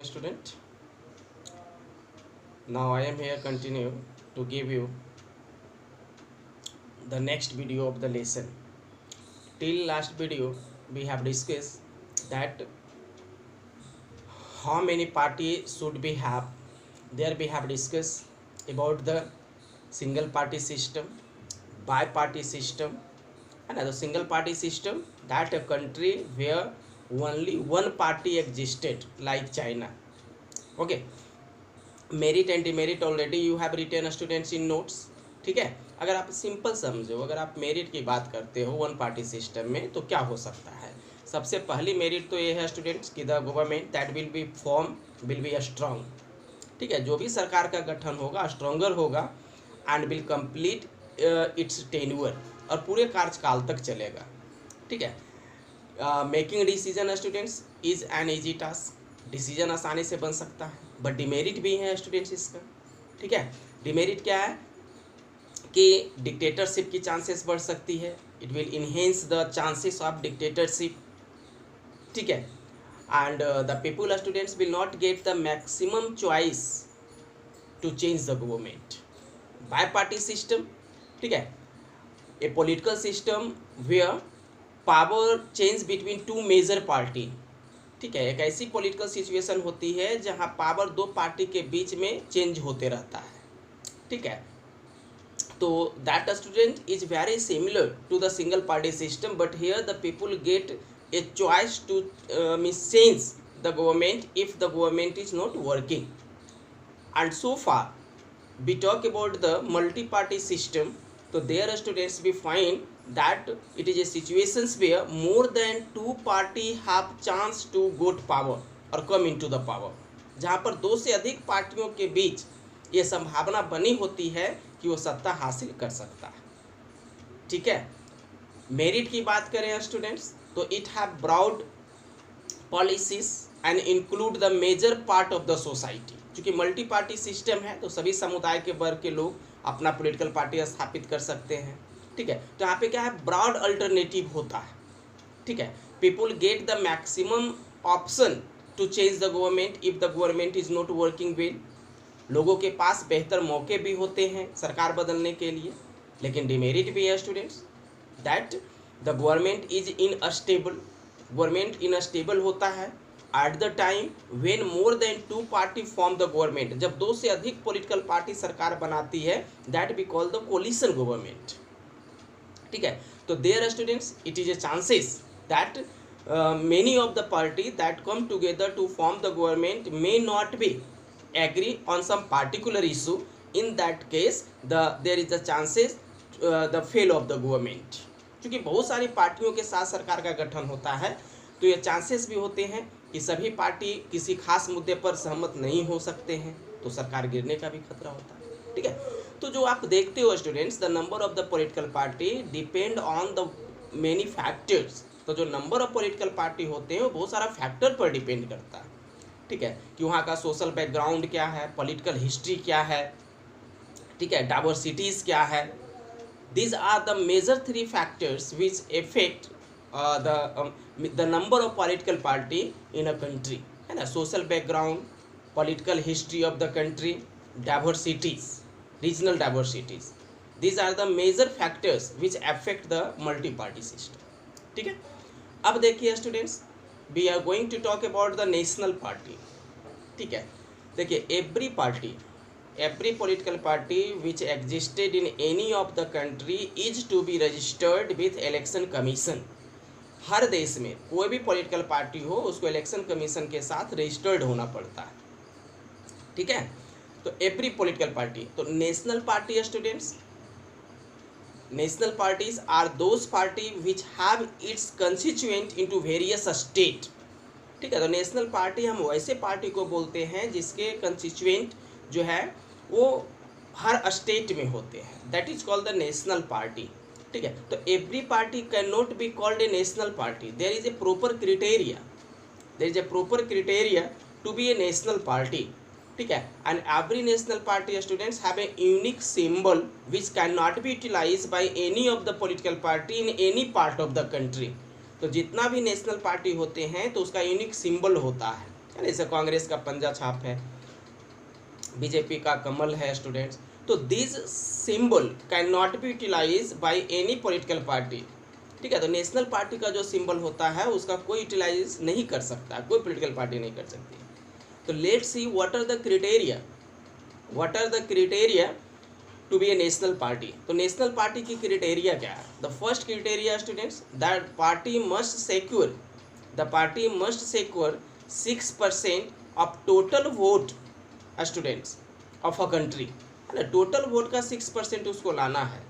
Student, now I am here continue to give you the next video of the lesson. Till last video we have discussed that how many party should we have. There we have discussed about the single party system, bi-party system, and the single party system, that a country where only one party existed like China. Okay, merit and demerit already you have written students in notes. ठीक है, अगर आप simple समझो, अगर आप merit की बात करते हो वन पार्टी सिस्टम में तो क्या हो सकता है. सबसे पहली मेरिट तो ये है स्टूडेंट्स कि the government that will be form will be strong. ठीक है, जो भी सरकार का गठन होगा स्ट्रॉन्गर होगा and will complete it's tenure, और पूरे कार्यकाल तक चलेगा. ठीक है, making decision students is an easy task. Decision आसानी से बन सकता है, बट डिमेरिट भी है स्टूडेंट्स इसका. ठीक है, डिमेरिट क्या है कि डिक्टेटरशिप की चांसेस बढ़ सकती है. It will enhance the chances of dictatorship. ठीक है, and the people students will not get the maximum choice to change the government. By party system, ठीक है, a political system where power change between two major party. ठीक है, एक ऐसी political situation होती है जहां पावर दो पार्टी के बीच में चेंज होते रहता है. ठीक है, तो that student is very similar to the single party system, but here the people get a choice to change the government if the government is not working. And so far we talk about the multi party system. तो there students we find that it is a situations where more than two party have chance to go to power or come into the power. जहाँ पर दो से अधिक पार्टियों के बीच ये संभावना बनी होती है कि वो सत्ता हासिल कर सकता है. ठीक है, मेरिट की बात करें स्टूडेंट्स तो it have broad policies and include the major part of the society. क्योंकि मल्टी पार्टी सिस्टम है तो सभी समुदाय के वर्ग के लोग अपना पॉलिटिकल पार्टी स्थापित कर सकते हैं. ठीक है, तो यहाँ पे क्या है, ब्रॉड अल्टरनेटिव होता है. ठीक है, people get the maximum option to change the government if the government is not working well. लोगों के पास बेहतर मौके भी होते हैं सरकार बदलने के लिए. लेकिन डिमेरिट भी है students that the government is unstable. Government unstable होता है at the time when more than two party form the government. जब दो से अधिक पॉलिटिकल पार्टी सरकार बनाती है that we call the coalition government. ठीक है, तो there students it is a chances that many of the party that come together to form the government may not be agree on some particular issue. In that case there is the chances the fail of the government. क्योंकि बहुत सारी पार्टियों के साथ सरकार का गठन होता है तो ये चांसेस भी होते हैं कि सभी पार्टी किसी खास मुद्दे पर सहमत नहीं हो सकते हैं, तो सरकार गिरने का भी खतरा होता है. ठीक है, तो जो आप देखते हो students the number of the political party depend on the many factors. तो जो नंबर ऑफ पॉलिटिकल पार्टी होते हैं वो बहुत सारा फैक्टर पर डिपेंड करता है. ठीक है, कि वहाँ का सोशल बैकग्राउंड क्या है, पॉलिटिकल हिस्ट्री क्या है. ठीक है, डाइवर्सिटीज क्या है. These are the major three factors which effect the number of political party in a country. है ना, social background, political history of the country, diversities, regional diversities. These are the major factors which affect the multi-party system. ठीक है, अब देखिए students we are going to talk about the national party. ठीक है, देखिए every political party which existed in any of the country is to be registered with election commission. हर देश में कोई भी पॉलिटिकल पार्टी हो उसको इलेक्शन कमीशन के साथ रजिस्टर्ड होना पड़ता है. ठीक है, तो एवरी पॉलिटिकल पार्टी. तो national party students, national parties are those party which have its constituent into various state. ठीक है, तो नेशनल पार्टी हम वैसे पार्टी को बोलते हैं जिसके कंस्टिट्यूएंट जो है वो हर स्टेट में होते हैं. That is called the national party. ठीक है, तो every party can not be called a national party. There is a proper criteria to be a national party. ठीक है, and every national party students have a unique symbol which can not be utilize by any of the political party in any part of the country. तो जितना भी national party होते हैं तो उसका unique symbol होता है. है ना, जैसे कांग्रेस का पंजा छाप है, बीजेपी का कमल है स्टूडेंट्स। तो this symbol can not be utilize by any political party, ठीक है। तो नेशनल पार्टी का जो सिंबल होता है उसका कोई यूटिलाइज नहीं कर सकता, कोई पॉलिटिकल पार्टी नहीं कर सकती। तो let's see what are the criteria, what are the criteria to be a national party. तो नेशनल पार्टी की क्राइटेरिया क्या है? The first criteria students, that party must secure, the party must secure 6% of total vote students of a country, है ना, total vote का 6% उसको लाना है,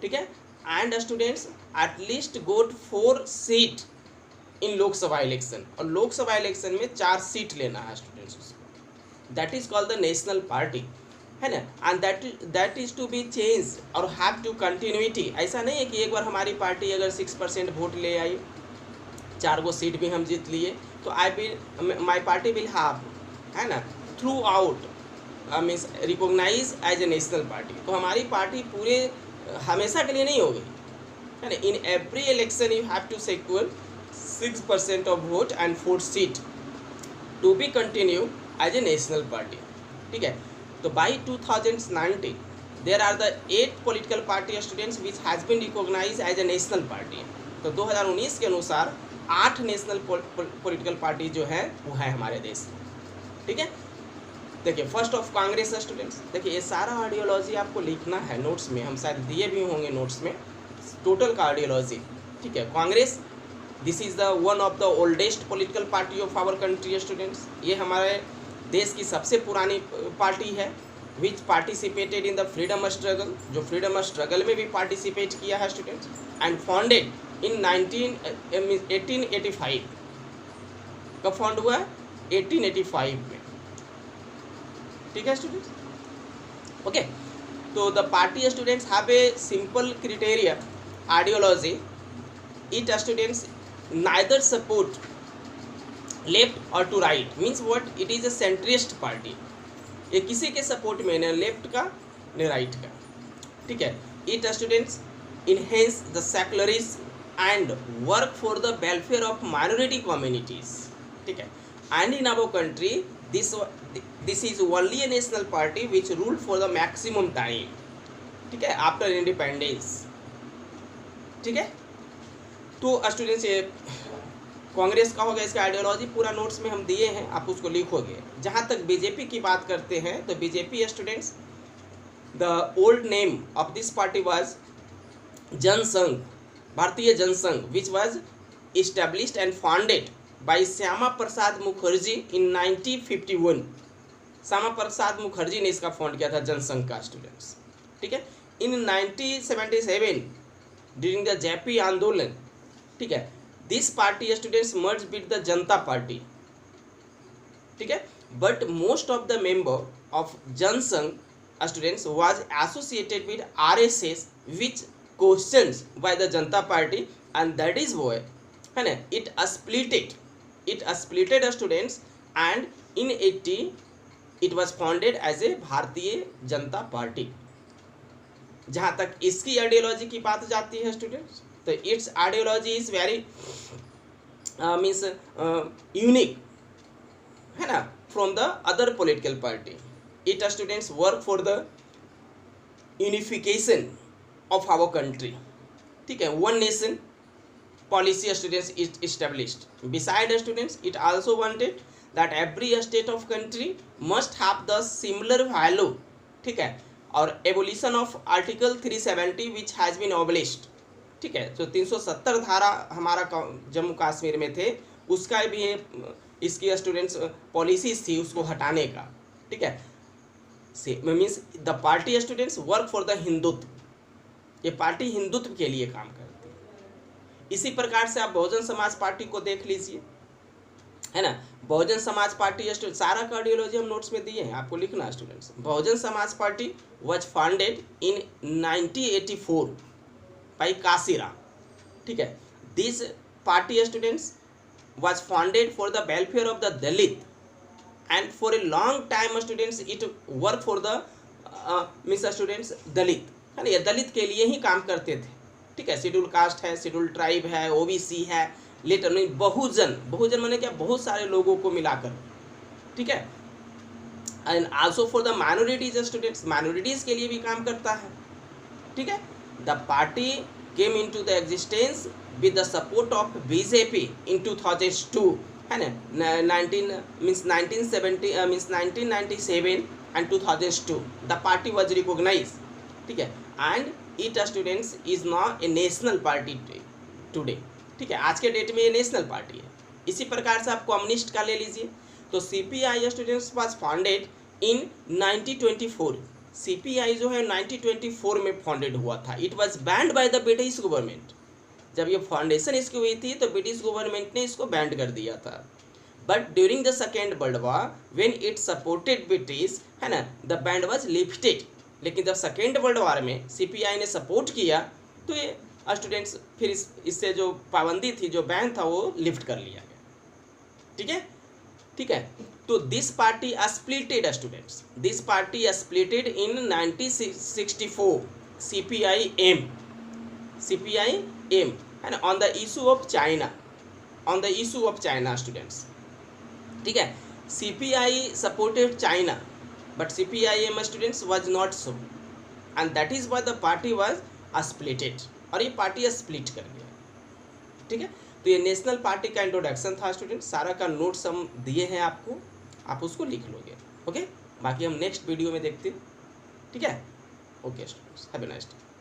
ठीक है। And students at least got 4 seat in Lok Sabha election, और लोकसभा इलेक्शन में 4 सीट लेना है स्टूडेंट्स उसको, that is called the national party, है ना। And that is to be change और हैव टू कंटिन्यूटी। ऐसा नहीं है कि एक बार हमारी पार्टी अगर 6% वोट ले आई, 4 गो सीट भी हम जीत लिए, तो I will, my party will have, है ना, throughout means recognize as a national party. तो हमारी पार्टी पूरे हमेशा के लिए नहीं होगी, है ना। In every election you have to secure 6% of vote and 4 seat to be continue as a national party, ठीक है। तो by 2019 there are the 8 political party students which has been recognize as a national party. तो 2019 के अनुसार 8 national political party जो है वो है हमारे देश में, ठीक है। देखिए फर्स्ट ऑफ कांग्रेस स्टूडेंट्स, देखिए ये सारा आइडियोलॉजी आपको लिखना है नोट्स में, हम शायद दिए भी होंगे नोट्स में टोटल का आइडियोलॉजी, ठीक है। Congress, this is the one of the oldest political party of our country students, ये हमारे देश की सबसे पुरानी पार्टी है, which participated in the freedom struggle, जो फ्रीडम स्ट्रगल में भी पार्टिसिपेट किया है स्टूडेंट्स, एंड फाउंडेड इन 1885। कब फाउंड हुआ है? 1885 में, ठीक है स्टूडेंट्स, ओके। तो the party students have a simple criteria ideology, it students neither support left और to right, means what, it is a centrist party, ये किसी के सपोर्ट में न लेफ्ट का न राइट का, ठीक है। It students enhance the secularism and work for the welfare of minority communities, ठीक है। And in our country this is only a national party which ruled for the maximum time, ठीक है, after independence, ठीक है। तो students ये कांग्रेस का हो गया, इसका आइडियोलॉजी पूरा नोट्स में हम दिए हैं, आप उसको लिखोगे। जहाँ तक बीजेपी की बात करते हैं तो BJP students, the old name of this party was Jansangh, Bharatiya Jansangh, which was established and founded by Shyama Prasad Mukherjee in 1951। Shyama Prasad Mukherjee ने इसका फाउंड किया था जनसंघ का स्टूडेंट्स, ठीक है। इन 1977 ड्यूरिंग द जेपी आंदोलन, ठीक है, this party students merge with the Janata party, ठीक है। But most of the member of Jansangh students was associated with RSS which questions by the Janata party, and that is why, है ना, it splitted students, and in 80 it was founded as a Bharatiya Janata party. जहाँ तक इसकी ideology की बात जाती है students, तो its ideology is very means unique, है ना, from the other political party. It students work for the unification of our country, ठीक है, one nation policy students is established. Besides students, it also wanted that every state of country must have the similar value, ठीक है, और abolition of article 370 which has been abolished, ठीक है। तो 370 धारा हमारा जम्मू कश्मीर में थे, उसका भी इसकी स्टूडेंट्स पॉलिसीज थी उसको हटाने का, ठीक है। Means the party students work for the Hindutva, ये पार्टी हिंदुत्व के लिए काम करती है। इसी प्रकार से आप बहुजन समाज पार्टी को देख लीजिए, है ना, बहुजन समाज पार्टी सारा का आइडियोलॉजी हम नोट्स में दिए हैं, आपको लिखना है students. Bahujan Samaj party was founded in 1984 by Kanshiram, ठीक है। This party students was founded for the welfare of the Dalit, and for a long time students it work for the means students Dalit, है ना, ये दलित के लिए ही काम करते थे, ठीक है। शेड्यूल कास्ट है, शेड्यूल ट्राइब है, OBC है, लेटर नहीं बहुजन, बहुजन माने क्या, बहुत सारे लोगों को मिलाकर, ठीक है। And also for the minorities students, minorities के लिए भी काम करता है, ठीक है। The party came into the existence with the support of BJP in 2002, है ना, 1997 and 2002 the party was recognize, ठीक है। And it students is not a national party today, ठीक है, आज के डेट में ये नेशनल पार्टी है। इसी प्रकार से आप कम्युनिस्ट का ले लीजिए, तो CPI students was founded in 1924। CPI जो है 1924 में फाउंडेड हुआ था। It was band by the British government. जब ये फाउंडेशन इसकी हुई थी तो ब्रिटिश गवर्नमेंट ने इसको बैंड कर दिया था। But during the second world war when it supported British, है ना, द बैंड वाज लिफ्टेड। लेकिन जब सेकेंड वर्ल्ड वॉर में सीपीआई ने सपोर्ट किया तो ये स्टूडेंट्स फिर इससे जो पाबंदी थी, जो बैन था, वो लिफ्ट कर लिया गया, ठीक है, ठीक है। तो this party splitted students, this party splitted in 1964। CPI M है ना, on the issue of China, on the issue of China students, ठीक है। CPI supported China but CPIM students was not so, and that is why the party was splitted, और ये party split कर गया, ठीक है। तो ये नेशनल पार्टी का इंट्रोडक्शन था स्टूडेंट। सारा का नोट्स हम दिए हैं आपको, आप उसको लिख लोगे, ओके। बाकी हम नेक्स्ट वीडियो में देखते हैं, ठीक है। Okay students, have a nice day.